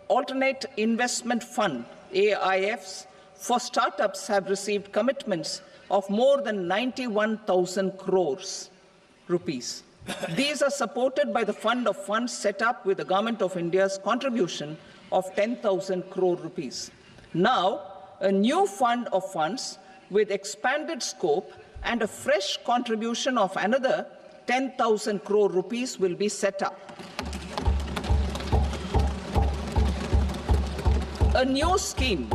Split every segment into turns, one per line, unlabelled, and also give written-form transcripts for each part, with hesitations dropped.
Alternate Investment Fund, AIFs, for startups have received commitments of more than 91,000 crores rupees. These are supported by the fund of funds set up with the Government of India's contribution of 10,000 crore rupees. Now, a new fund of funds with expanded scope and a fresh contribution of another 10,000 crore rupees will be set up. A new scheme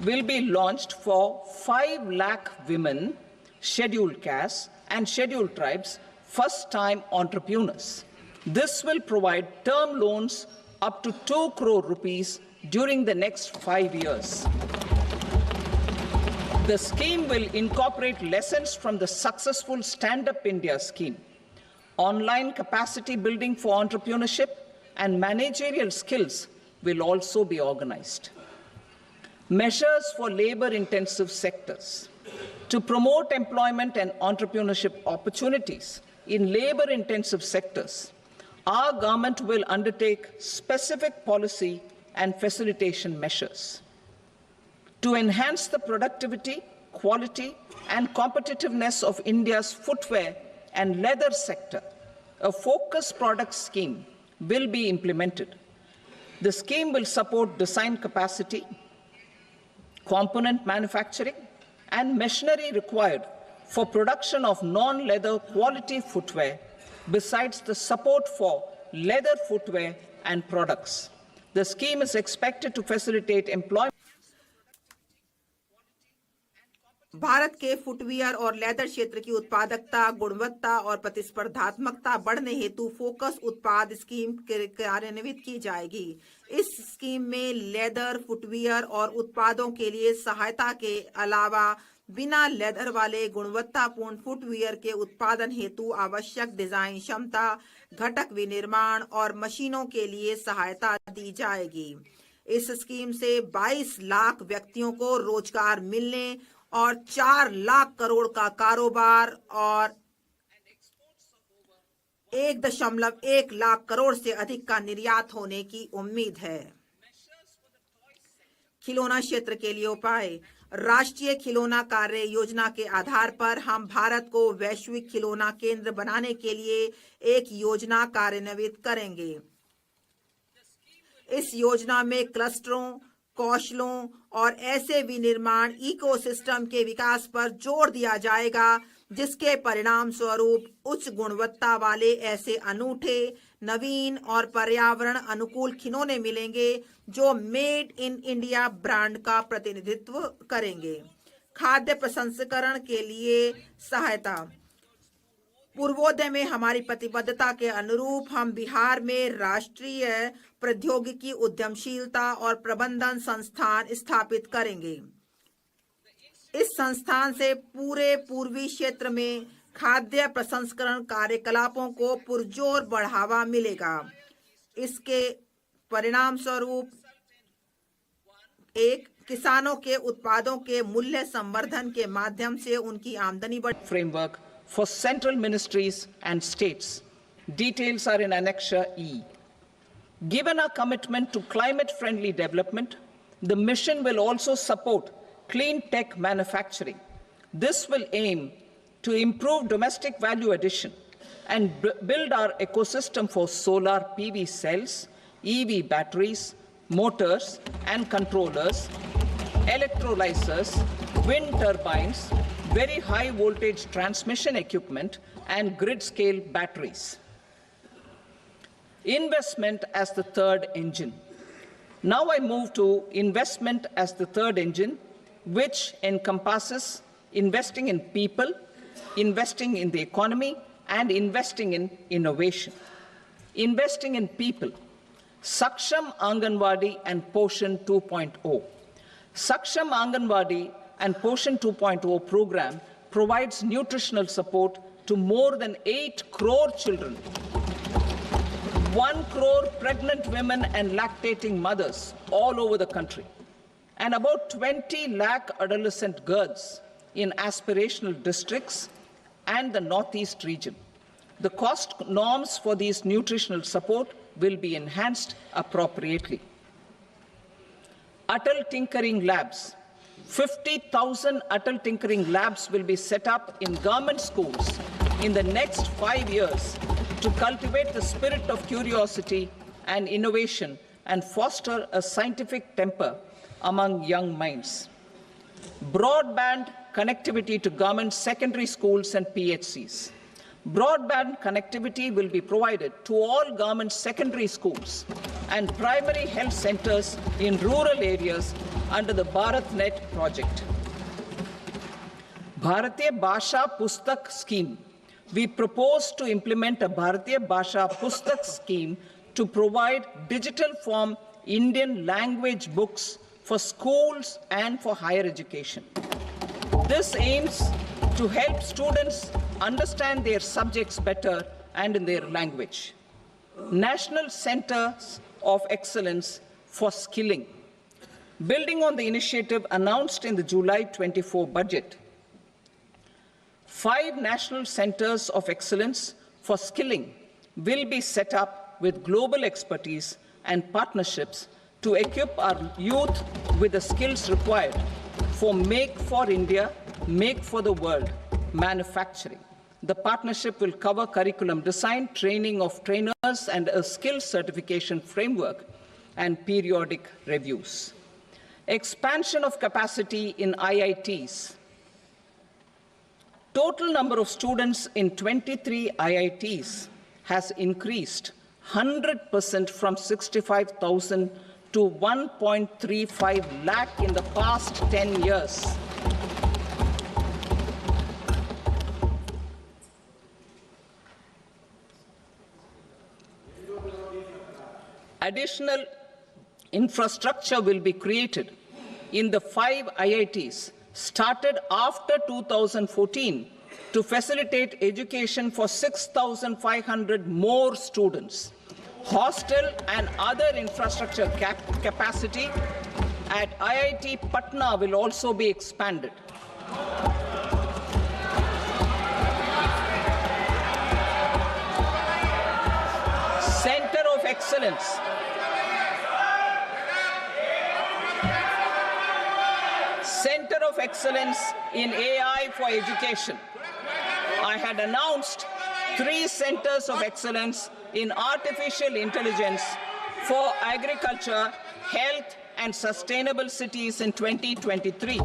will be launched for 5 lakh women, scheduled castes and scheduled tribes, first-time entrepreneurs. This will provide term loans up to 2 crore rupees during the next 5 years. The scheme will incorporate lessons from the successful Stand Up India scheme. Online capacity building for entrepreneurship and managerial skills will also be organized. Measures for labor-intensive sectors. To promote employment and entrepreneurship opportunities in labor-intensive sectors, our government will undertake specific policy and facilitation measures. To enhance the productivity, quality, and competitiveness of India's footwear and leather sector, a focused product scheme will be implemented. The scheme will support design capacity, component manufacturing, and machinery required for production of non-leather quality footwear, besides the support for leather footwear and products. The scheme is expected to facilitate employment.
Bharat के footwear और leather क्षेत्र की उत्पादकता, गुणवत्ता और प्रतिस्पर्धात्मकता बढ़ने हेतु फोकस उत्पाद स्कीम कार्यान्वित की जाएगी। इस स्कीम में लेदर, फुटवियर और उत्पादों के लिए सहायता के अलावा बिना लेदर वाले गुणवत्तापूर्ण फुटवियर के उत्पादन हेतु आवश्यक डिजाइन क्षमता, घटक विनिर्माण और मशीनों के लिए सहायता दी जाएगी। इस स्कीम से 22 लाख व्यक्तियों को रोजगार मिलने और 4 लाख करोड़ का कारोबार और 1.1 लाख करोड़ से अधिक का निर्यात होने की उम्मीद है। खिलौना क्षेत्र के लिए उपाय। राष्ट्रीय खिलौना कार्य योजना के आधार पर हम भारत को वैश्विक खिलौना केंद्र बनाने के लिए एक योजना कार्यान्वित करेंगे। इस योजना में क्लस्टरों, कौशलों और ऐसे विनिर्माण इकोसिस्टम के विकास पर जोर दिया जाएगा जिसके परिणाम स्वरूप उच्च गुणवत्ता वाले ऐसे अनूठे, नवीन और पर्यावरण अनुकूल खिलौने मिलेंगे जो मेड इन इंडिया ब्रांड का प्रतिनिधित्व करेंगे। खाद्य प्रसंस्करण के लिए सहायता। पूर्वोदय में हमारी प्रतिबद्धता के अनुरूप हम बिहार में राष्ट्रीय प्रौद्योगिकी उद्यमशीलता और प्रबंधन संस्थान स्थापित करेंगे। इस संस्थान से पूरे पूर्वी क्षेत्र में खाद्य प्रसंस्करण कार्यकलापों को पुरजोर बढ़ावा मिलेगा। इसके परिणाम स्वरूप किसानों के उत्पादों के मूल्य संवर्धन के माध्यम से उनकी आमदनी बढ़।
Framework for central ministries and states. Details are in Annexure E. Given our commitment to climate-friendly development, the mission will also support clean tech manufacturing. This will aim to improve domestic value addition and build our ecosystem for solar PV cells, EV batteries, motors and controllers, electrolyzers, wind turbines, very high voltage transmission equipment and grid scale batteries. Investment as the third engine. Now I move to investment as the third engine, which encompasses investing in people, investing in the economy, and investing in innovation. Investing in people. Saksham Anganwadi and Poshan 2.0. Saksham Anganwadi and Poshan 2.0 program provides nutritional support to more than 8 crore children, 1 crore pregnant women and lactating mothers all over the country, and about 20 lakh adolescent girls in aspirational districts and the Northeast region. The cost norms for these nutritional support will be enhanced appropriately. Atal Tinkering Labs. 50,000 Atal Tinkering Labs will be set up in government schools in the next 5 years to cultivate the spirit of curiosity and innovation and foster a scientific temper among young minds. Broadband connectivity to government secondary schools and PHCs. Broadband connectivity will be provided to all government secondary schools and primary health centers in rural areas under the BharatNet project. Bharatiya Bhasha Pustak Scheme. We propose to implement a Bharatiya Bhasha Pustak scheme to provide digital form Indian language books for schools and for higher education. This aims to help students understand their subjects better and in their language. National Centers of Excellence for Skilling. Building on the initiative announced in the July 24 budget, 5 national centers of excellence for skilling will be set up with global expertise and partnerships to equip our youth with the skills required for Make for India, Make for the World manufacturing. The partnership will cover curriculum design, training of trainers, and a skills certification framework and periodic reviews. Expansion of capacity in IITs. Total number of students in 23 IITs has increased 100% from 65,000 to 1.35 lakh in the past 10 years. Additional infrastructure will be created in the 5 IITs started after 2014 to facilitate education for 6,500 more students. Hostel and other infrastructure capacity at IIT Patna will also be expanded. Center of Excellence. Center of Excellence in AI for Education. I had announced 3 centers of excellence in artificial intelligence for agriculture, health, and sustainable cities in 2023.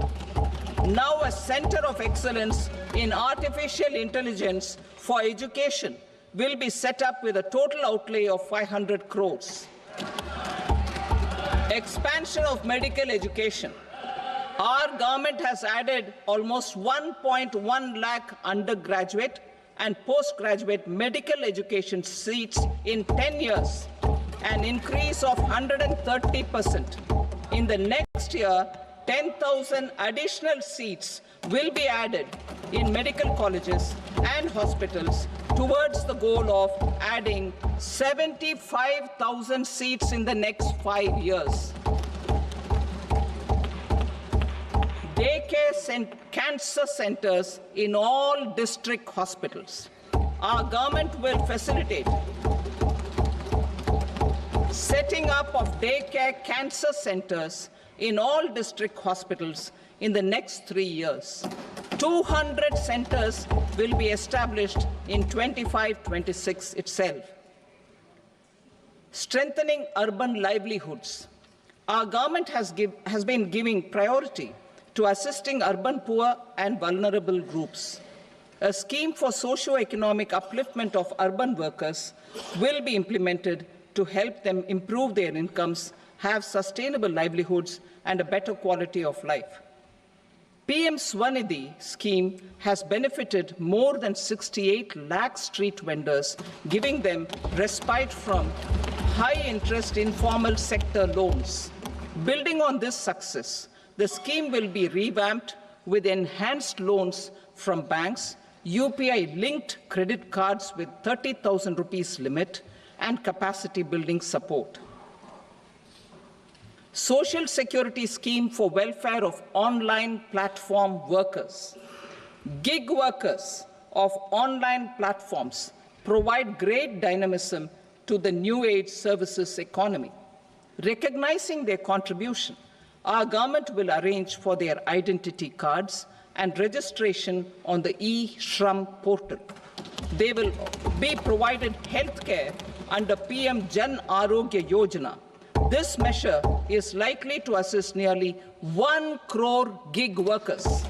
Now a center of excellence in artificial intelligence for education will be set up with a total outlay of 500 crores. Expansion of medical education. Our government has added almost 1.1 lakh undergraduate and postgraduate medical education seats in 10 years, an increase of 130%. In the next year, 10,000 additional seats will be added in medical colleges and hospitals towards the goal of adding 75,000 seats in the next 5 years. Daycare cancer centers in all district hospitals. Our government will facilitate setting up of daycare cancer centers in all district hospitals in the next 3 years. 200 centers will be established in 25-26 itself. Strengthening urban livelihoods. Our government has been giving priority to assisting urban poor and vulnerable groups. A scheme for socio-economic upliftment of urban workers will be implemented to help them improve their incomes, have sustainable livelihoods, and a better quality of life. PM Swanidhi scheme has benefited more than 68 lakh street vendors, giving them respite from high-interest informal sector loans. Building on this success, the scheme will be revamped with enhanced loans from banks, UPI-linked credit cards with 30,000 rupees limit, and capacity building support. Social Security Scheme for welfare of online platform workers. Gig workers of online platforms provide great dynamism to the new age services economy. Recognizing their contribution, Our government will arrange for their identity cards and registration on the e-Shram portal. They will be provided health care under PM Jan Arogya Yojana. This measure is likely to assist nearly 1 crore gig workers.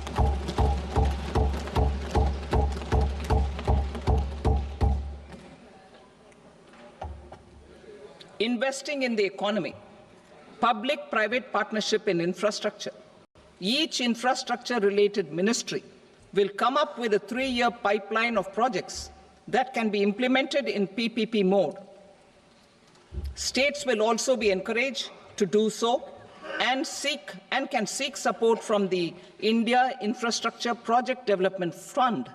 Investing in the economy, public-private partnership in infrastructure. Each infrastructure-related ministry will come up with a 3-year pipeline of projects that can be implemented in PPP mode. States will also be encouraged to do so and can seek support from the India Infrastructure Project Development Fund,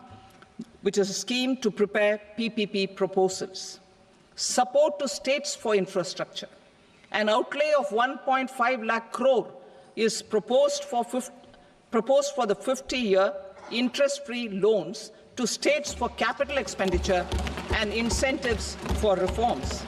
which is a scheme to prepare PPP proposals. Support to states for infrastructure. An outlay of 1.5 lakh crore is proposed for the 50-year interest-free loans to states for capital expenditure and incentives for reforms.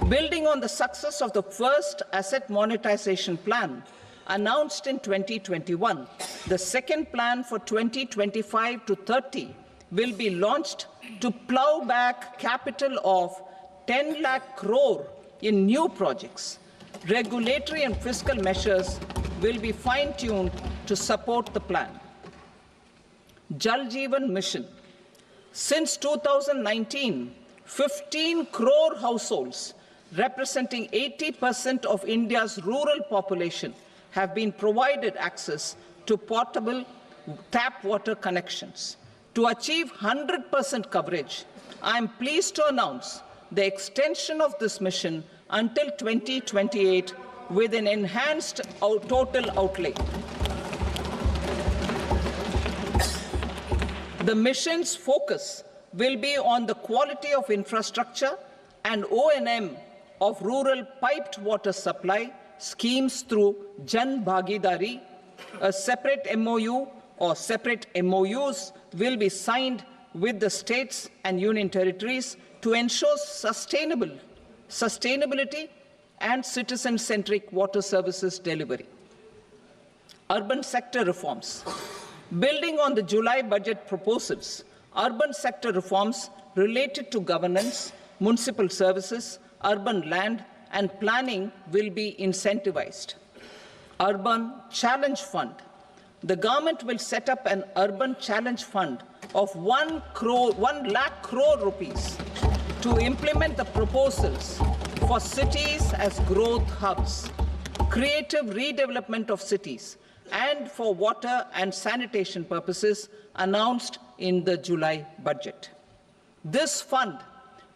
Building on the success of the first asset monetization plan announced in 2021, the second plan for 2025 to 30 will be launched to plow back capital of 10 lakh crore in new projects. Regulatory and fiscal measures will be fine-tuned to support the plan. Jal Jeevan Mission. Since 2019, 15 crore households, representing 80% of India's rural population, have been provided access to portable tap water connections. To achieve 100% coverage, I am pleased to announce the extension of this mission until 2028 with an enhanced total outlay. The mission's focus will be on the quality of infrastructure and O&M of rural piped water supply schemes through Jan Bhagidari. A separate MOU or separate MOUs will be signed with the states and union territories to ensure sustainability and citizen-centric water services delivery. Urban sector reforms. Building on the July budget proposals, urban sector reforms related to governance, municipal services, urban land and planning will be incentivized. Urban Challenge Fund. The government will set up an urban challenge fund of 1 lakh crore rupees to implement the proposals for cities as growth hubs, creative redevelopment of cities, and for water and sanitation purposes announced in the July budget. This fund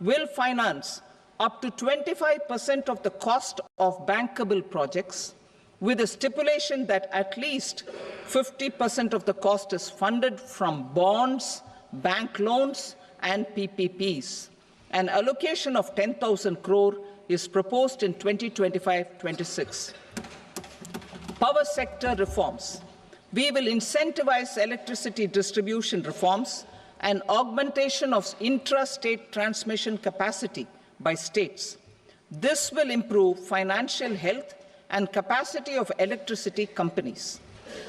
will finance up to 25% of the cost of bankable projects, with a stipulation that at least 50% of the cost is funded from bonds, bank loans, and PPPs. An allocation of 10,000 crore is proposed in 2025-26. Power sector reforms. We will incentivize electricity distribution reforms and augmentation of intrastate transmission capacity by states. This will improve financial health and capacity of electricity companies.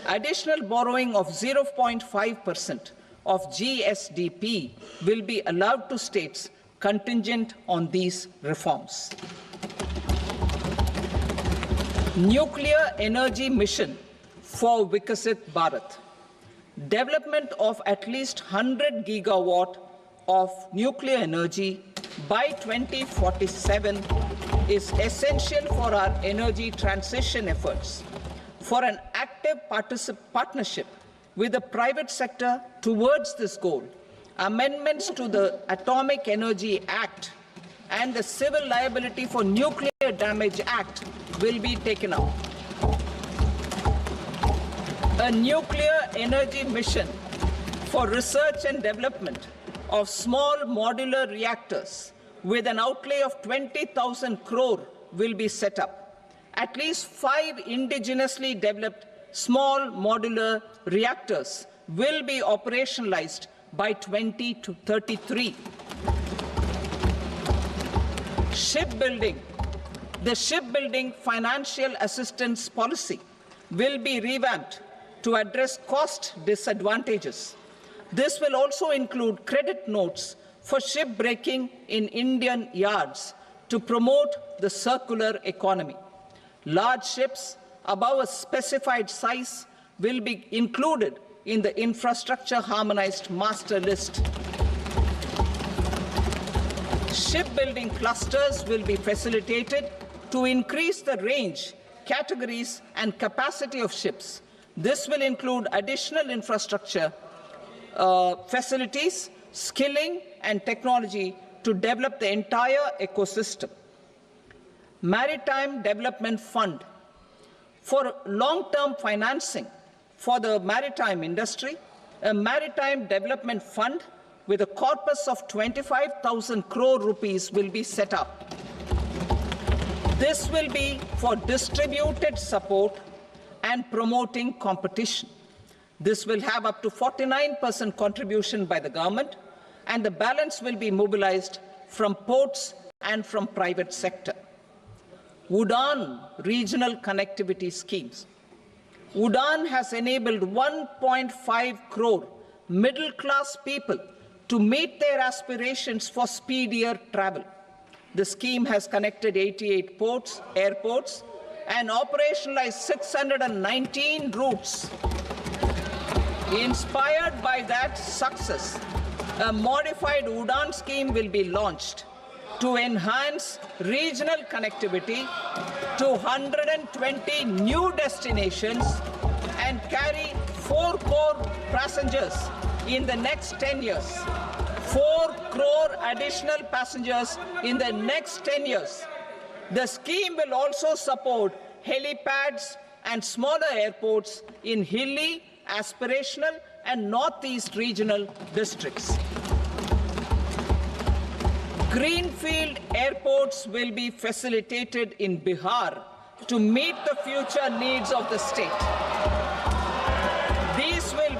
Additional borrowing of 0.5% of GSDP will be allowed to states contingent on these reforms. Nuclear energy mission for Vikasit Bharat. Development of at least 100 gigawatt of nuclear energy by 2047 is essential for our energy transition efforts. For an active partnership with the private sector towards this goal, amendments to the Atomic Energy Act and the Civil Liability for Nuclear Damage Act will be taken up. A nuclear energy mission for research and development of small modular reactors with an outlay of 20,000 crore will be set up. At least 5 indigenously developed small modular reactors will be operationalized by 2033. Shipbuilding. The shipbuilding financial assistance policy will be revamped to address cost disadvantages. This will also include credit notes for shipbreaking in Indian yards to promote the circular economy. Large ships above a specified size will be included in the infrastructure harmonized master list. Shipbuilding clusters will be facilitated to increase the range, categories, and capacity of ships. This will include additional infrastructure, facilities, skilling, and technology to develop the entire ecosystem. Maritime Development Fund. For long-term financing for the maritime industry, a Maritime Development Fund with a corpus of 25,000 crore rupees will be set up. This will be for distributed support and promoting competition. This will have up to 49% contribution by the government, and the balance will be mobilized from ports and from private sector. UDAN regional connectivity schemes. UDAN has enabled 1.5 crore middle-class people to meet their aspirations for speedier travel. The scheme has connected 88 airports, and operationalized 619 routes. Inspired by that success, a modified UDAN scheme will be launched to enhance regional connectivity to 120 new destinations and carry 4 crore passengers in the next 10 years. 4 crore additional passengers in the next 10 years. The scheme will also support helipads and smaller airports in hilly, aspirational, and northeast regional districts. Greenfield airports will be facilitated in Bihar to meet the future needs of the state. These will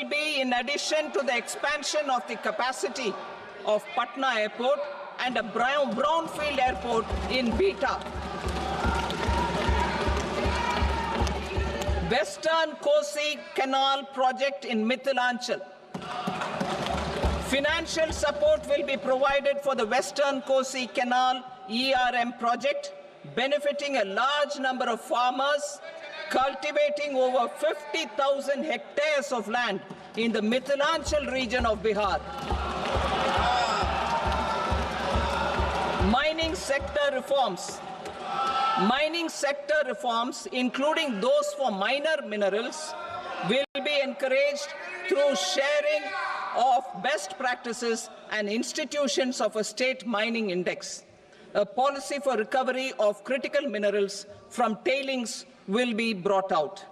be in addition to the expansion of the capacity of Patna Airport and a brownfield airport in Beta. Western Kosi Canal project in Mithilanchal. Financial support will be provided for the Western Kosi Canal ERM project, benefiting a large number of farmers cultivating over 50,000 hectares of land in the Mithilanchal region of Bihar. Mining sector reforms. Mining sector reforms, including those for minor minerals, will be encouraged through sharing of best practices and institutions of a state mining index. A policy for recovery of critical minerals from tailings will be brought out.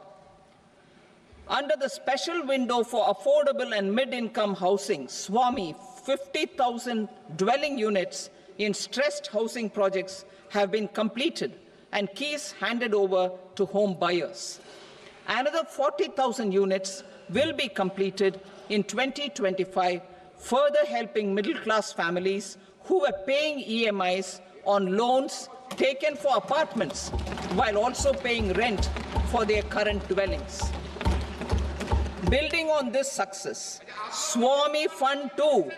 Under the special window for affordable and mid-income housing, SWAMI, 50,000 dwelling units in stressed housing projects have been completed and keys handed over to home buyers. Another 40,000 units will be completed in 2025, further helping middle-class families who were paying EMIs on loans taken for apartments while also paying rent for their current dwellings. Building on this success, SWAMI Fund 2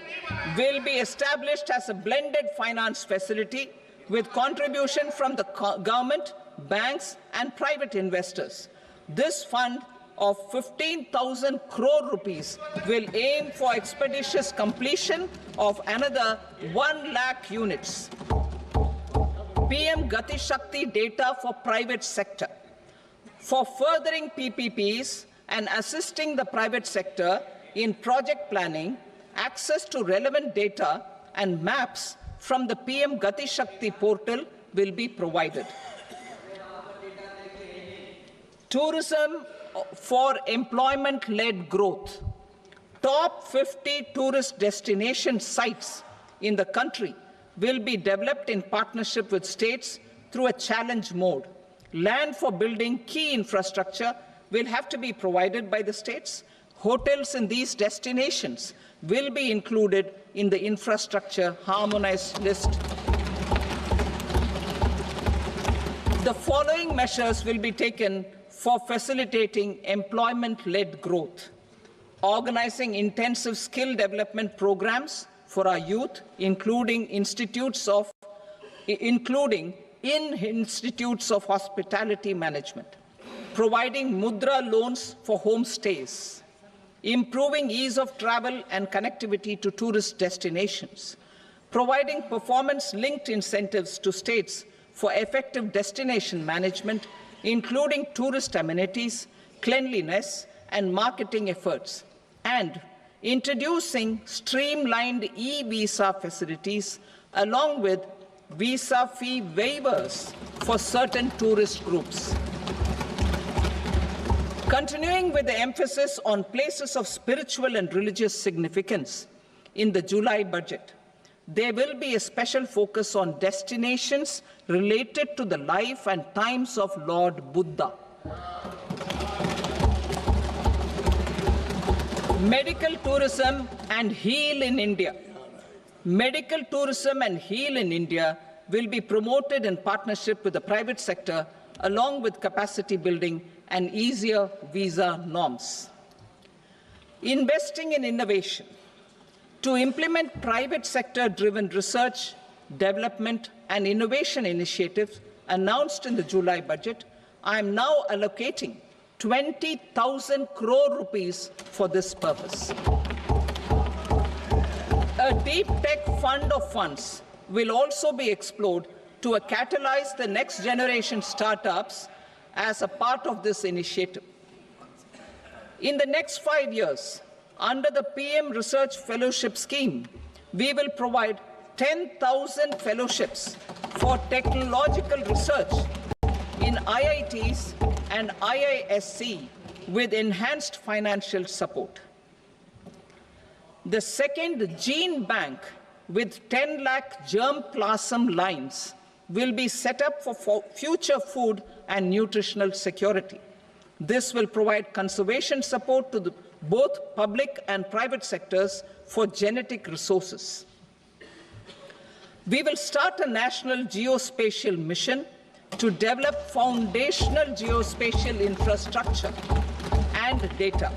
will be established as a blended finance facility with contribution from the government, banks, and private investors. This fund of 15,000 crore rupees will aim for expeditious completion of another 1 lakh units. PM Gati Shakti data for private sector. For furthering PPPs and assisting the private sector in project planning, access to relevant data and maps from the PM Gati Shakti portal will be provided. Tourism for employment-led growth. Top 50 tourist destination sites in the country will be developed in partnership with states through a challenge mode. Land for building key infrastructure will have to be provided by the states. Hotels in these destinations will be included in the infrastructure harmonized list. The following measures will be taken for facilitating employment-led growth: organizing intensive skill development programs for our youth, including in institutes of hospitality management, providing mudra loans for homestays, improving ease of travel and connectivity to tourist destinations, providing performance-linked incentives to states for effective destination management, including tourist amenities, cleanliness, and marketing efforts, and introducing streamlined e-visa facilities along with visa fee waivers for certain tourist groups. Continuing with the emphasis on places of spiritual and religious significance, in the July budget, there will be a special focus on destinations related to the life and times of Lord Buddha. Medical tourism and heal in India. Medical tourism and heal in India will be promoted in partnership with the private sector, along with capacity building and easier visa norms. Investing in innovation. To implement private sector-driven research, development, and innovation initiatives announced in the July budget, I am now allocating 20,000 crore rupees for this purpose. A deep tech fund of funds will also be explored to catalyze the next generation startups as a part of this initiative. In the next 5 years, under the PM Research Fellowship Scheme, we will provide 10,000 fellowships for technological research in IITs and IISc with enhanced financial support. The second gene bank with 10 lakh germplasm lines will be set up for future food and nutritional security. This will provide conservation support to both public and private sectors for genetic resources. We will start a national geospatial mission to develop foundational geospatial infrastructure and data.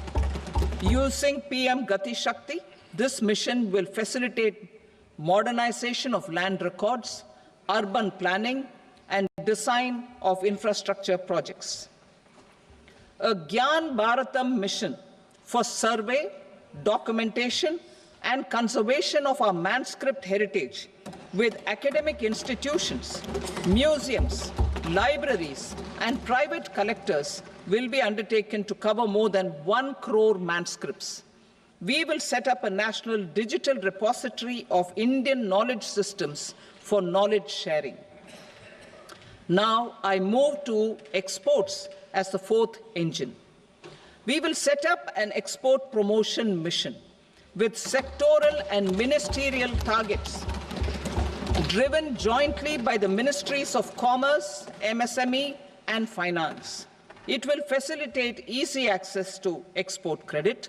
Using PM Gati Shakti, this mission will facilitate modernization of land records, urban planning, and design of infrastructure projects. A Gyan Bharatam mission for survey, documentation, and conservation of our manuscript heritage with academic institutions, museums, libraries, and private collectors will be undertaken to cover more than 1 crore manuscripts. We will set up a national digital repository of Indian knowledge systems for knowledge sharing. Now I move to exports as the fourth engine. We will set up an export promotion mission with sectoral and ministerial targets driven jointly by the Ministries of Commerce, MSME, and Finance. It will facilitate easy access to export credit,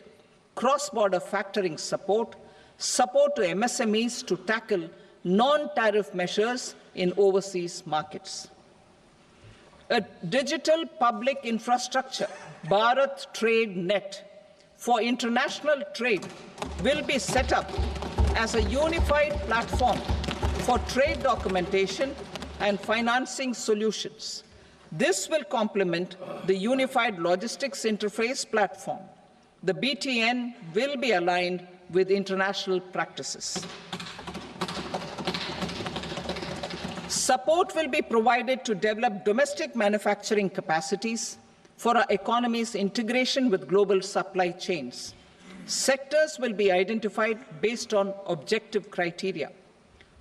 cross-border factoring support, support to MSMEs to tackle non-tariff measures in overseas markets. A digital public infrastructure, Bharat Trade Net, for international trade will be set up as a unified platform for trade documentation and financing solutions. This will complement the Unified Logistics Interface platform. The BTN will be aligned with international practices. Support will be provided to develop domestic manufacturing capacities for our economy's integration with global supply chains. Sectors will be identified based on objective criteria.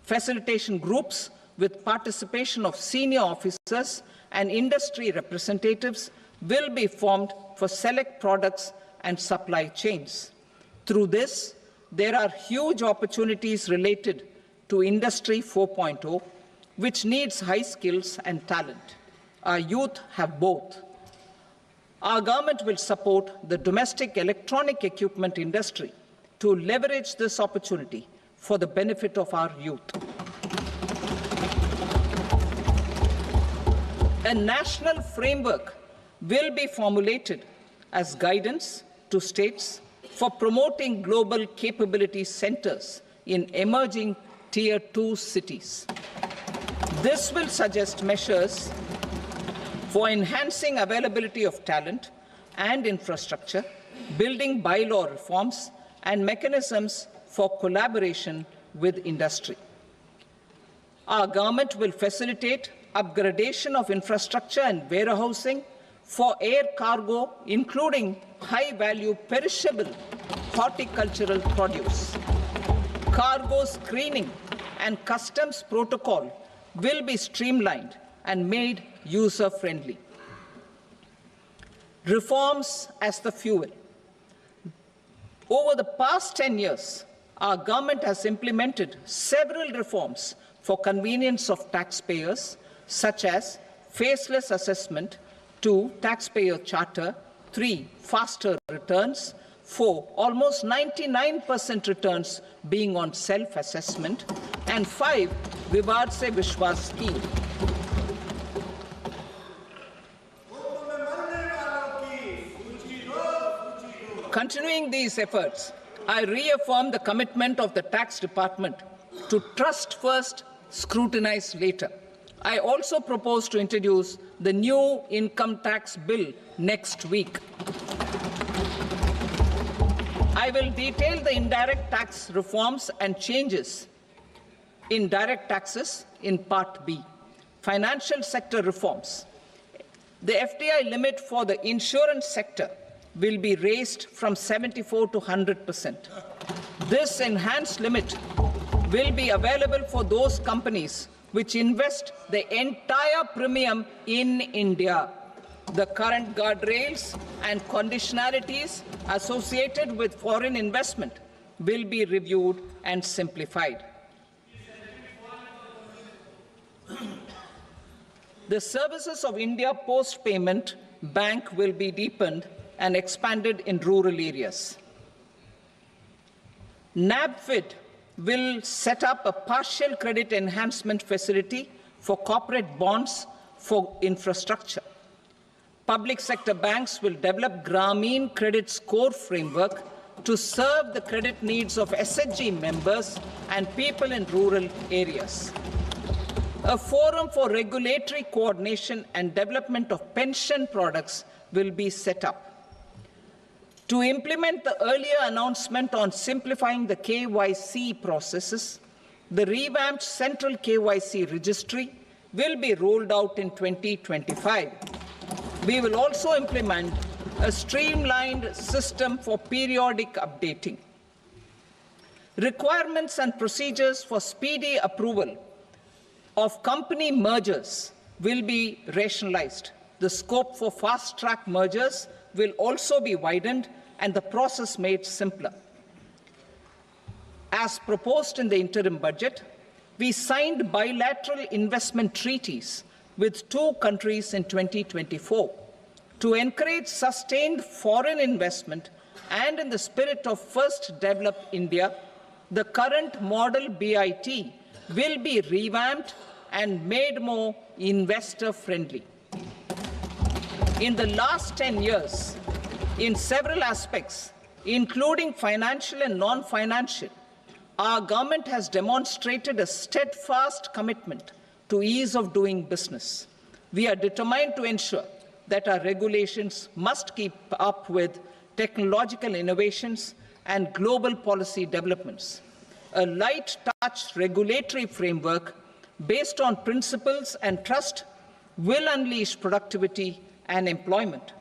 Facilitation groups with participation of senior officers and industry representatives will be formed for select products and supply chains. Through this, there are huge opportunities related to Industry 4.0, which needs high skills and talent. Our youth have both. Our government will support the domestic electronic equipment industry to leverage this opportunity for the benefit of our youth. A national framework will be formulated as guidance to states for promoting global capability centers in emerging Tier 2 cities. This will suggest measures for enhancing availability of talent and infrastructure, building bylaw reforms, and mechanisms for collaboration with industry. Our government will facilitate upgradation of infrastructure and warehousing for air cargo, including high-value perishable horticultural produce. Cargo screening and customs protocol will be streamlined and made user-friendly. Reforms as the fuel. Over the past 10 years, our government has implemented several reforms for convenience of taxpayers, such as faceless assessment, 2, taxpayer charter, 3, faster returns, 4, almost 99% returns being on self-assessment, and 5, Vivad Se Vishwas scheme. Continuing these efforts, I reaffirm the commitment of the Tax Department to trust first, scrutinize later. I also propose to introduce the new income tax bill next week. I will detail the indirect tax reforms and changes in direct taxes in Part B. Financial sector reforms. The FDI limit for the insurance sector will be raised from 74 to 100%. This enhanced limit will be available for those companies which invest the entire premium in India. The current guardrails and conditionalities associated with foreign investment will be reviewed and simplified. The services of India Post Payment Bank will be deepened and expanded in rural areas. NABFID will set up a partial credit enhancement facility for corporate bonds for infrastructure. Public sector banks will develop Grameen Credit Score framework to serve the credit needs of SHG members and people in rural areas. A forum for regulatory coordination and development of pension products will be set up. To implement the earlier announcement on simplifying the KYC processes, the revamped Central KYC registry will be rolled out in 2025. We will also implement a streamlined system for periodic updating. Requirements and procedures for speedy approval of company mergers will be rationalized. The scope for fast-track mergers will also be widened and the process made simpler. As proposed in the interim budget, we signed bilateral investment treaties with 2 countries in 2024 to encourage sustained foreign investment, and in the spirit of First Develop India, the current model BIT will be revamped and made more investor-friendly. In the last 10 years, in several aspects, including financial and non-financial, our government has demonstrated a steadfast commitment to ease of doing business. We are determined to ensure that our regulations must keep up with technological innovations and global policy developments. A light-touch regulatory framework based on principles and trust will unleash productivity and employment.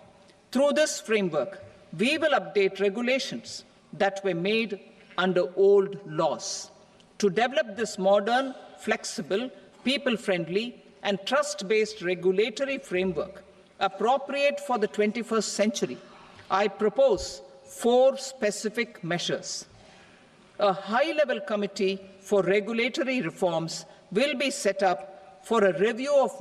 Through this framework, we will update regulations that were made under old laws. To develop this modern, flexible, people-friendly, and trust-based regulatory framework appropriate for the 21st century, I propose 4 specific measures. A high-level committee for regulatory reforms will be set up for a review of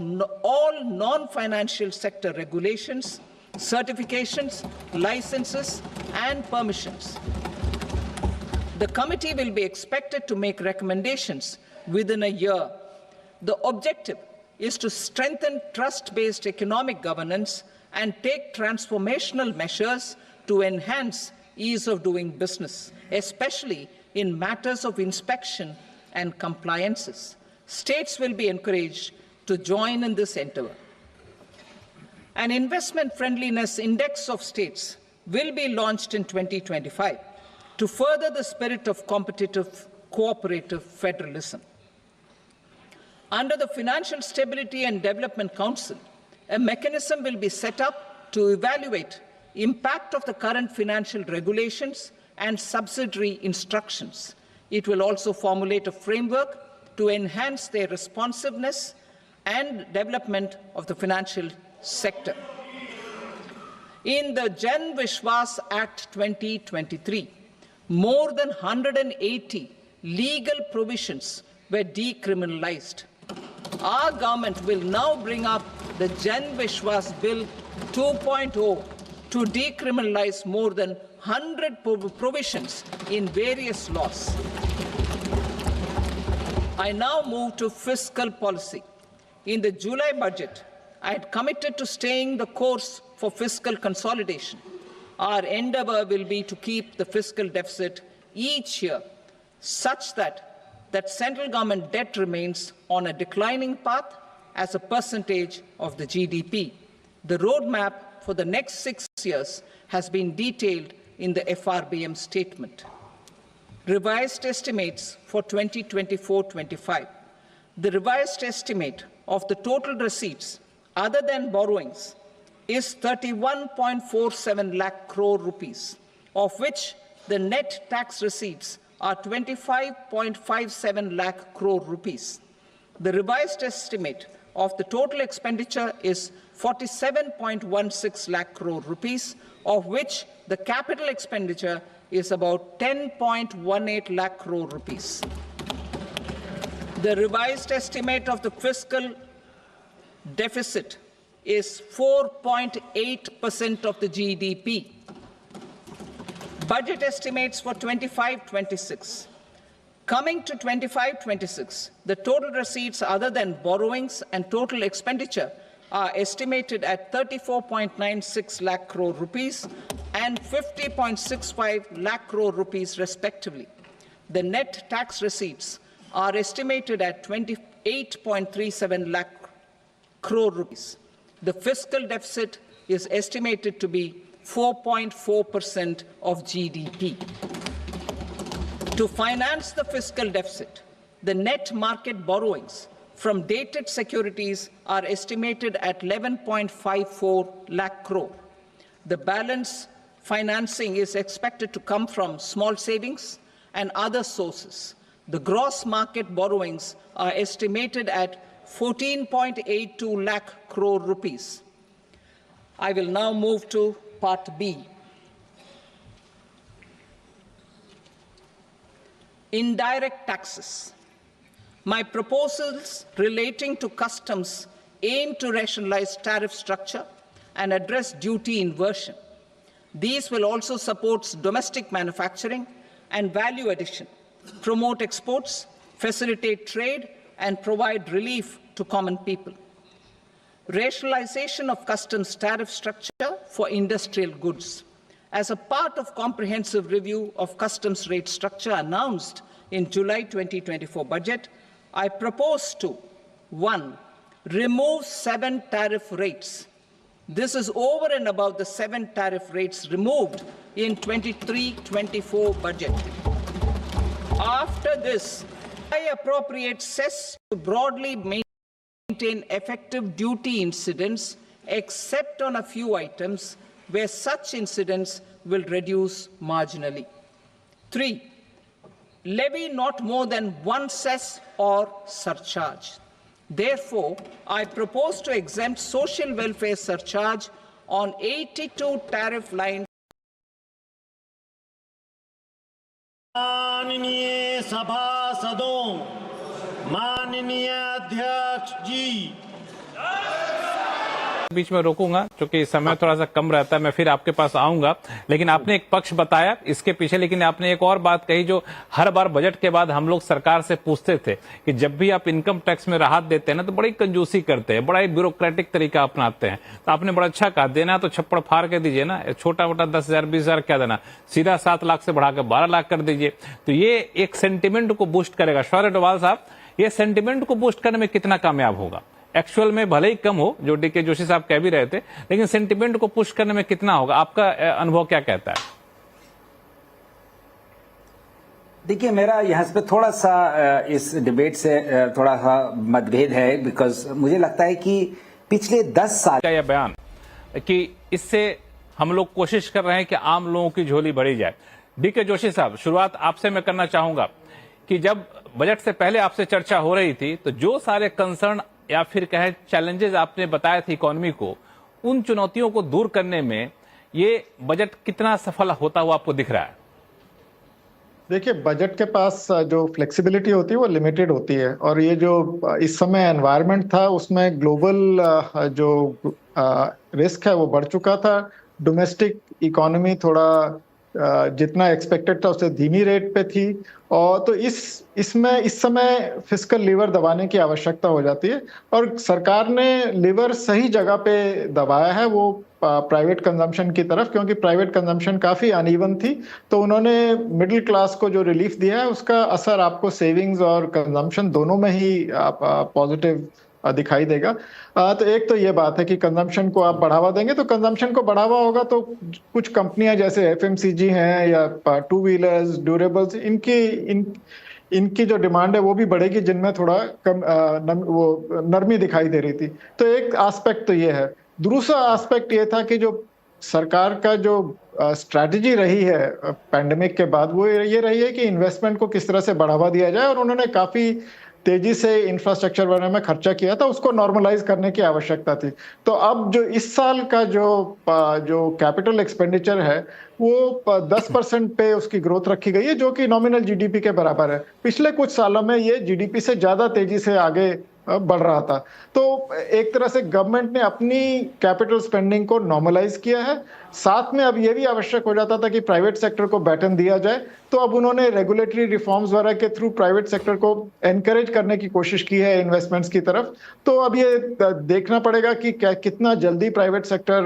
all non-financial sector regulations, certifications, licenses, and permissions. The committee will be expected to make recommendations within a year. The objective is to strengthen trust-based economic governance and take transformational measures to enhance ease of doing business, especially in matters of inspection and compliances. States will be encouraged to join in this endeavor. An investment friendliness index of states will be launched in 2025 to further the spirit of competitive, cooperative federalism. Under the Financial Stability and Development Council, a mechanism will be set up to evaluate impact of the current financial regulations and subsidiary instructions. It will also formulate a framework to enhance their responsiveness and development of the financial sector. In the Jan Vishwas Act 2023, more than 180 legal provisions were decriminalized. Our government will now bring up the Jan Vishwas Bill 2.0 to decriminalize more than 100 provisions in various laws. I now move to fiscal policy. In the July budget, I had committed to staying the course for fiscal consolidation. Our endeavour will be to keep the fiscal deficit each year such that central government debt remains on a declining path as a percentage of the GDP. The roadmap for the next 6 years has been detailed in the FRBM statement. Revised estimates for 2024-25. The revised estimate of the total receipts other than borrowings is 31.47 lakh crore rupees, of which the net tax receipts are 25.57 lakh crore rupees. The revised estimate of the total expenditure is 47.16 lakh crore rupees, of which the capital expenditure is about 10.18 lakh crore rupees. The revised estimate of the fiscal deficit is 4.8% of the GDP. Budget estimates for 25-26. Coming to 25-26, the total receipts other than borrowings and total expenditure are estimated at 34.96 lakh crore rupees and 50.65 lakh crore rupees respectively. The net tax receipts are estimated at 28.37 lakh crore rupees. The fiscal deficit is estimated to be 4.4% of GDP. To finance the fiscal deficit, the net market borrowings from dated securities are estimated at 11.54 lakh crore. The balance financing is expected to come from small savings and other sources. The gross market borrowings are estimated at 14.82 lakh crore rupees. I will now move to Part B. Indirect taxes. My proposals relating to customs aim to rationalize tariff structure and address duty inversion. These will also support domestic manufacturing and value addition, promote exports, facilitate trade, and provide relief to common people. Rationalization of customs tariff structure for industrial goods. As a part of comprehensive review of customs rate structure announced in July 2024 budget, I propose to 1. Remove 7 tariff rates. This is over and above the 7 tariff rates removed in 23-24 budget. After this, I appropriate cess to broadly maintain effective duty incidence, except on a few items where such incidence will reduce marginally. 3. Levy not more than 1 cess or surcharge. Therefore, I propose to exempt social welfare surcharge on 82 tariff lines
सभासदों, माननीय अध्यक्ष जी,
बीच में रोकूंगा क्योंकि समय थोड़ा सा कम रहता है, मैं फिर आपके पास आऊंगा। लेकिन आपने एक पक्ष बताया इसके पीछे, लेकिन आपने एक और बात कही जो हर बार बजट के बाद हम लोग सरकार से पूछते थे कि जब भी आप इनकम टैक्स में राहत देते हैं ना तो बड़ी कंजूसी करते हैं, बड़ा ही ब्यूरोक्रेटिक तरीका अपनाते हैं। तो आपने बड़ा अच्छा कहा, देना तो छप्पड़ फाड़ के दीजिए ना, छोटा मोटा 10,000 20,000 क्या देना, सीधा 7 लाख से बढ़ाकर 12 लाख कर दीजिए। तो ये एक सेंटिमेंट को बूस्ट करेगा। शौर्य डोभाल साहब, ये सेंटिमेंट को बूस्ट करने में कितना कामयाब होगा? एक्चुअल में भले ही कम हो, जो डीके जोशी साहब कह भी रहे थे, लेकिन सेंटिमेंट को पुश करने में कितना होगा? आपका अनुभव क्या कहता है?
देखिए, मेरा यहाँ पे थोड़ा सा इस डिबेट से थोड़ा सा मतभेद है, बिकॉज मुझे लगता है कि पिछले 10 साल
का यह बयान कि इससे हम लोग कोशिश कर रहे हैं कि आम लोगों की झोली भरी जाए। डीके जोशी साहब, शुरुआत आपसे मैं करना चाहूंगा कि जब बजट से पहले आपसे चर्चा हो रही थी तो जो सारे कंसर्न या फिर कहे चैलेंजेस आपने बताए थे इकोनॉमी को, उन चुनौतियों को दूर करने में ये बजट कितना सफल होता हुआ आपको दिख रहा है?
देखिए, बजट के पास जो फ्लेक्सिबिलिटी होती है वो लिमिटेड होती है, और ये जो इस समय एनवायरनमेंट था उसमें ग्लोबल जो रिस्क है वो बढ़ चुका था। डोमेस्टिक इकोनॉमी थोड़ा जितना एक्सपेक्टेड था उससे धीमी रेट पे थी, और तो इस समय फिस्कल लीवर दबाने की आवश्यकता हो जाती है, और सरकार ने लीवर सही जगह पे दबाया है, वो प्राइवेट कंजम्पशन की तरफ, क्योंकि प्राइवेट कंजम्पशन काफ़ी अनइवन थी। तो उन्होंने मिडिल क्लास को जो रिलीफ दिया है उसका असर आपको सेविंग्स और कंजम्पशन दोनों में ही पॉजिटिव दिखाई देगा। तो एक तो ये बात है कि कंजम्पशन को आप बढ़ावा देंगे, तो कंजम्पशन को बढ़ावा होगा तो कुछ कंपनियां जैसे एफएमसीजी हैं या टू व्हीलर्स, ड्यूरेबल्स, इनकी जो डिमांड है वो भी बढ़ेगी, जिनमें थोड़ा कम वो नरमी दिखाई दे रही थी। तो एक एस्पेक्ट तो ये है। दूसरा एस्पेक्ट ये था कि जो सरकार का जो स्ट्रैटेजी रही है पैंडेमिक के बाद, वो ये रही है कि इन्वेस्टमेंट को किस तरह से बढ़ावा दिया जाए, और उन्होंने काफ़ी तेजी से इंफ्रास्ट्रक्चर बनाने में खर्चा किया था, उसको नॉर्मलाइज करने की आवश्यकता थी। तो अब जो इस साल का जो कैपिटल एक्सपेंडिचर है वो 10% पे उसकी ग्रोथ रखी गई है, जो कि नॉमिनल जीडीपी के बराबर है। पिछले कुछ सालों में ये जीडीपी से ज्यादा तेजी से आगे बढ़ रहा था। तो एक तरह से गवर्नमेंट ने अपनी कैपिटल स्पेंडिंग को नॉर्मलाइज किया है। साथ में अब ये भी आवश्यक हो जाता था कि प्राइवेट सेक्टर को बैटन दिया जाए, तो अब उन्होंने रेगुलेटरी रिफॉर्म्स वगैरह के थ्रू प्राइवेट सेक्टर को एनकरेज करने की कोशिश की है इन्वेस्टमेंट्स की तरफ। तो अब ये देखना पड़ेगा कि कितना जल्दी प्राइवेट सेक्टर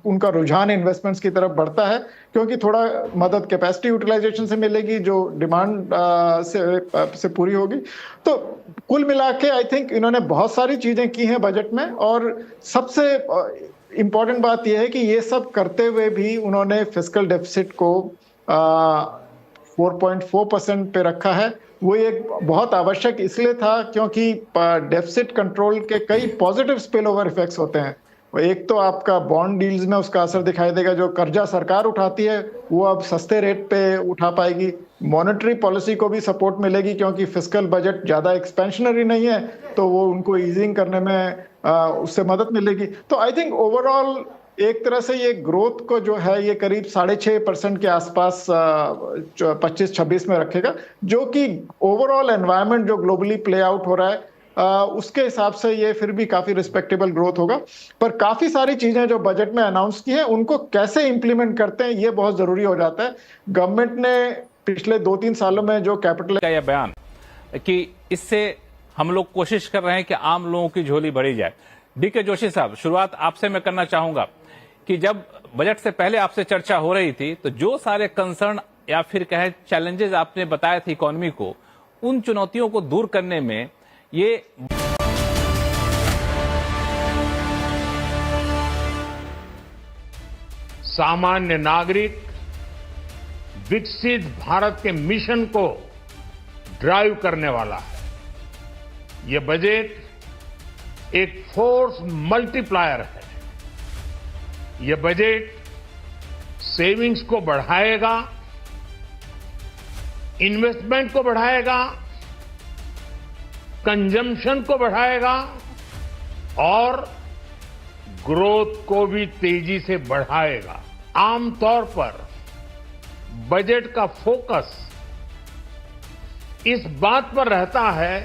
उनका रुझान इन्वेस्टमेंट्स की तरफ बढ़ता है, क्योंकि थोड़ा मदद कैपेसिटी यूटिलाइजेशन से मिलेगी जो डिमांड से पूरी होगी। तो कुल मिला के आई थिंक इन्होंने बहुत सारी चीजें की हैं बजट में, और सबसे इम्पॉर्टेंट बात यह है कि ये सब करते हुए भी उन्होंने फिस्कल डेफिसिट को 4.4% पे रखा है। वो एक बहुत आवश्यक इसलिए था क्योंकि डेफिसिट कंट्रोल के कई पॉजिटिव स्पिल ओवर इफेक्ट्स होते हैं। एक तो आपका बॉन्ड डील्स में उसका असर दिखाई देगा, जो कर्जा सरकार उठाती है वो अब सस्ते रेट पे उठा पाएगी। मॉनेटरी पॉलिसी को भी सपोर्ट मिलेगी, क्योंकि फिस्कल बजट ज़्यादा एक्सपेंशनरी नहीं है, तो वो उनको ईजिंग करने में उससे मदद मिलेगी। तो आई थिंक ओवरऑल एक तरह से ये ग्रोथ को जो है ये करीब 6.5% के आसपास 25-26 में रखेगा, जो कि ओवरऑल एनवायरनमेंट जो ग्लोबली प्ले आउट हो रहा है उसके हिसाब से ये फिर भी काफी रिस्पेक्टेबल ग्रोथ होगा। पर काफी सारी चीजें जो बजट में अनाउंस की हैं उनको कैसे इंप्लीमेंट करते हैं ये बहुत जरूरी हो जाता है। गवर्नमेंट ने पिछले 2-3 सालों में जो कैपिटल
का यह बयान कि इससे हम लोग कोशिश कर रहे हैं कि आम लोगों की झोली भरी जाए। डीके जोशी साहब, शुरुआत आपसे मैं करना चाहूंगा कि जब बजट से पहले आपसे चर्चा हो रही थी तो जो सारे कंसर्न या फिर कहे चैलेंजेस आपने बताए थे इकोनॉमी को, उन चुनौतियों को दूर करने में ये
सामान्य नागरिक विकसित भारत के मिशन को ड्राइव करने वाला है। यह बजट एक फोर्स मल्टीप्लायर है। यह बजट सेविंग्स को बढ़ाएगा, इन्वेस्टमेंट को बढ़ाएगा, कंजम्पशन को बढ़ाएगा और ग्रोथ को भी तेजी से बढ़ाएगा। आमतौर पर बजट का फोकस इस बात पर रहता है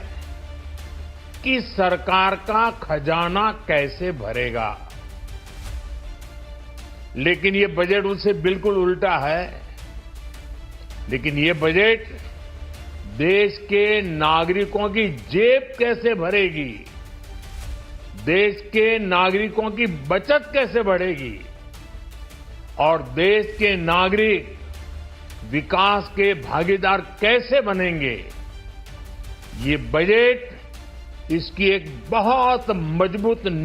कि सरकार का खजाना कैसे भरेगा। लेकिन ये बजट उससे बिल्कुल उल्टा है। लेकिन ये बजट देश के नागरिकों की जेब कैसे भरेगी, देश के नागरिकों की बचत कैसे बढ़ेगी और देश के नागरिक विकास के भागीदार कैसे बनेंगे, ये बजट इसकी एक बहुत मजबूत